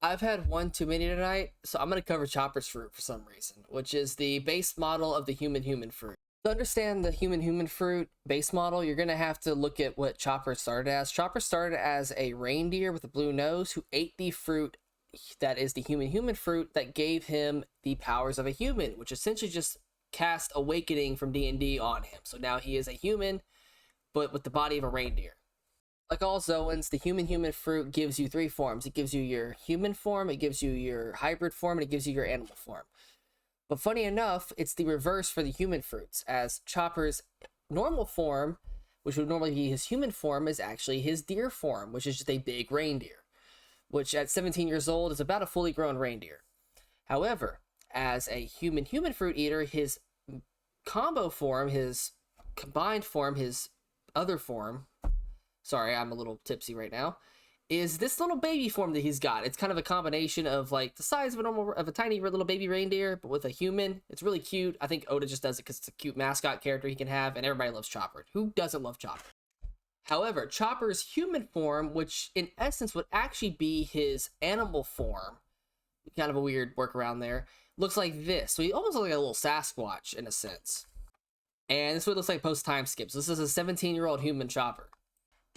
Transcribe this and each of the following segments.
I've had one too many tonight, so I'm going to cover Chopper's fruit for some reason, which is the base model of the human fruit. To understand the human fruit base model, you're going to have to look at what Chopper started as. Chopper started as a reindeer with a blue nose who ate the fruit that is the human fruit that gave him the powers of a human, which essentially just cast Awakening from D&D on him. So now he is a human, but with the body of a reindeer. Like all Zoans, the human fruit gives you three forms. It gives you your human form, it gives you your hybrid form, and it gives you your animal form. But funny enough, it's the reverse for the human fruits, as Chopper's normal form, which would normally be his human form, is actually his deer form, which is just a big reindeer, which at 17 years old is about a fully grown reindeer. However, as a human fruit eater, his combo form, his combined form, his other form, sorry, I'm a little tipsy right now, is this little baby form that he's got. It's kind of a combination of like the size of a tiny little baby reindeer, but with a human. It's really cute. I think Oda just does it because it's a cute mascot character he can have, and everybody loves Chopper. Who doesn't love Chopper? However, Chopper's human form, which in essence would actually be his animal form, kind of a weird workaround there, looks like this. So he almost looks like a little Sasquatch in a sense. And this is what it looks like post time skip. So this is a 17-year-old human Chopper.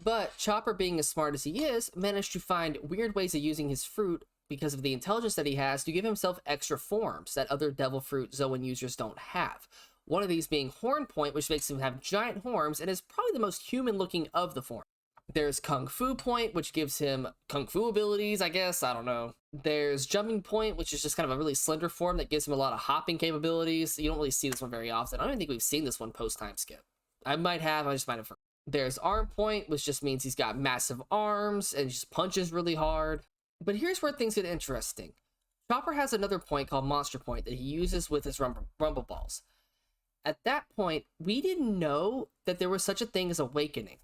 But Chopper, being as smart as he is, managed to find weird ways of using his fruit because of the intelligence that he has to give himself extra forms that other Devil Fruit Zoan users don't have. One of these being Horn Point, which makes him have giant horns and is probably the most human looking of the forms. There's Kung Fu Point, which gives him Kung Fu abilities, I guess, I don't know. There's Jumping Point, which is just kind of a really slender form that gives him a lot of hopping capabilities. You don't really see this one very often. I don't even think we've seen this one post time skip. I might have, I just might have forgotten. There's Arm Point, which just means he's got massive arms and just punches really hard. But here's where things get interesting. Chopper has another point called Monster Point that he uses with his Rumble Balls. At that point, we didn't know that there was such a thing as Awakening.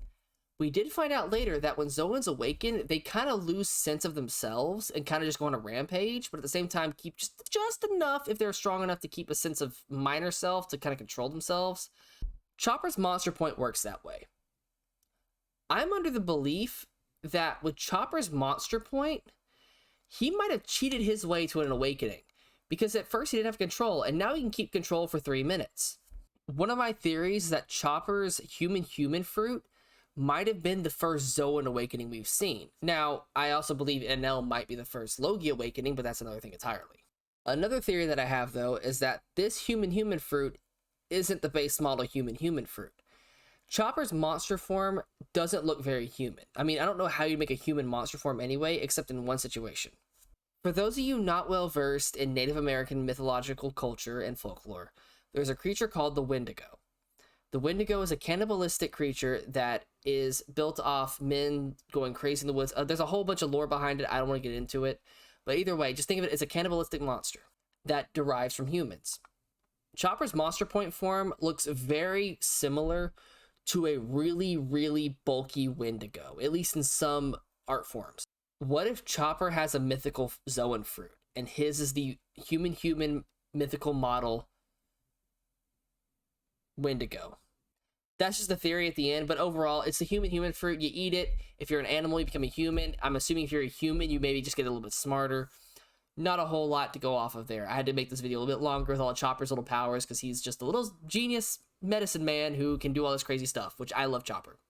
We did find out later that when Zoans awaken, they kind of lose sense of themselves and kind of just go on a rampage, but at the same time keep just enough, if they're strong enough, to keep a sense of minor self to kind of control themselves. Chopper's Monster Point works that way. I'm under the belief that with Chopper's Monster Point, he might have cheated his way to an Awakening, because at first he didn't have control, and now he can keep control for 3 minutes. One of my theories is that Chopper's human fruit might have been the first Zoan Awakening we've seen. Now, I also believe NL might be the first Logi Awakening, but that's another thing entirely. Another theory that I have, though, is that this human fruit isn't the base model human fruit. Chopper's monster form doesn't look very human. I mean, I don't know how you make a human monster form anyway, except in one situation. For those of you not well versed in Native American mythological culture and folklore, there's a creature called the Wendigo. The Wendigo is a cannibalistic creature that is built off men going crazy in the woods. There's a whole bunch of lore behind it. I don't want to get into it. But either way, just think of it as a cannibalistic monster that derives from humans. Chopper's Monster Point form looks very similar to a really bulky Wendigo, at least in some art forms. What if Chopper has a mythical Zoan fruit, and his is the human mythical model Wendigo? That's just a theory at the end, but overall, it's the human fruit. You eat it. If you're an animal, you become a human. I'm assuming if you're a human, you maybe just get a little bit smarter. Not a whole lot to go off of there. I had to make this video a little bit longer with all of Chopper's little powers, because he's just a little genius medicine man who can do all this crazy stuff, which I love Chopper.